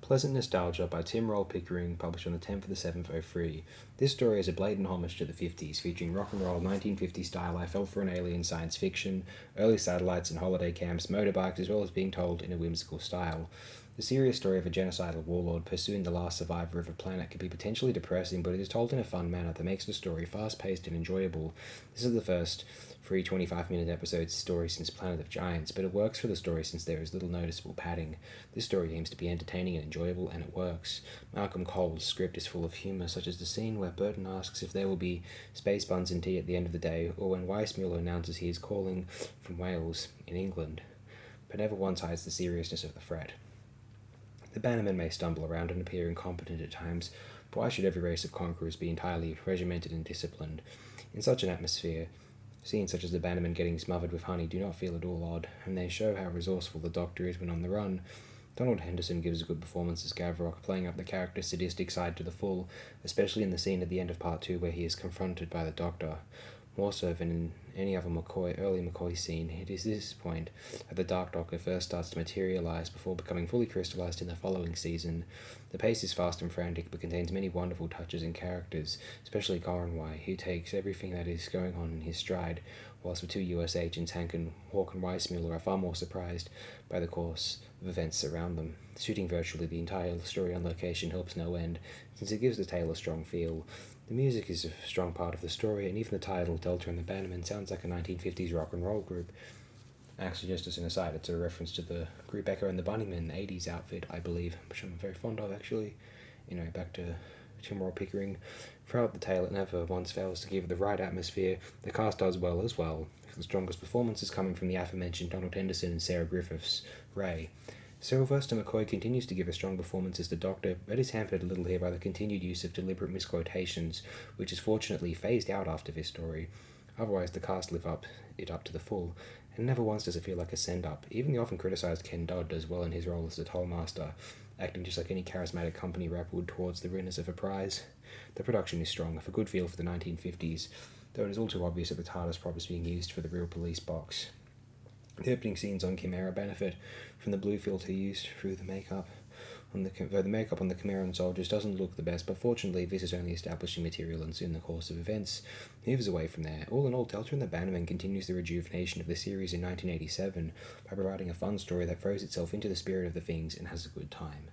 Pleasant Nostalgia by Tim Roll Pickering, published on the 10th of the 7th, 03. This story is a blatant homage to the 50s, featuring rock and roll 1950s style I felt for an alien science fiction, early satellites and holiday camps, motorbikes, as well as being told in a whimsical style. The serious story of a genocidal warlord pursuing the last survivor of a planet can be potentially depressing, but it is told in a fun manner that makes the story fast-paced and enjoyable. This is the first free 25-minute episode story since Planet of Giants, but it works for the story since there is little noticeable padding. This story aims to be entertaining and enjoyable, and it works. Malcolm Kohll's script is full of humour, such as the scene where Burton asks if there will be space buns and tea at the end of the day, or when Weissmuller announces he is calling from Wales, in England, but never once hides the seriousness of the threat. The Bannermen may stumble around and appear incompetent at times, but why should every race of conquerors be entirely regimented and disciplined? In such an atmosphere, scenes such as the Bannermen getting smothered with honey do not feel at all odd, and they show how resourceful the Doctor is when on the run. Donald Henderson gives a good performance as Gavrock, playing up the character's sadistic side to the full, especially in the scene at the end of Part 2 where he is confronted by the Doctor. More so than in any other early McCoy scene, it is this point that the Dark Doctor first starts to materialise before becoming fully crystallised in the following season. The pace is fast and frantic, but contains many wonderful touches and characters, especially Coronway, who takes everything that is going on in his stride, whilst the two US agents, Hank and Hawk and Weissmuller, are far more surprised by the course of events around them. Shooting virtually the entire story on location helps no end, since it gives the tale a strong feel. The music is a strong part of the story, and even the title, Delta and the Bannermen, sounds like a 1950s rock and roll group. Actually, just as an aside, it's a reference to the group Echo and the Bunnymen 80s outfit, I believe, which I'm very fond of, actually. Back to Tim Roll Pickering. Throughout the tale, it never once fails to give the right atmosphere. The cast does well as well, with the strongest performances coming from the aforementioned Donald Henderson and Sarah Griffiths Ray. Sylvester McCoy continues to give a strong performance as the Doctor, but is hampered a little here by the continued use of deliberate misquotations, which is fortunately phased out after this story. Otherwise, the cast live it up to the full, and never once does it feel like a send-up. Even the often criticised Ken Dodd does well in his role as the Tollmaster, acting just like any charismatic company rep would towards the winners of a prize. The production is strong, with a good feel for the 1950s, though it is all too obvious that the TARDIS prop is being used for the real police box. The opening scenes on Chimera benefit from the blue filter used through the makeup. Though the makeup on the Chimeran soldiers doesn't look the best, but fortunately this is only establishing material, and soon the course of events moves away from there. All in all, Delta and the Bannermen continues the rejuvenation of the series in 1987 by providing a fun story that throws itself into the spirit of the things and has a good time.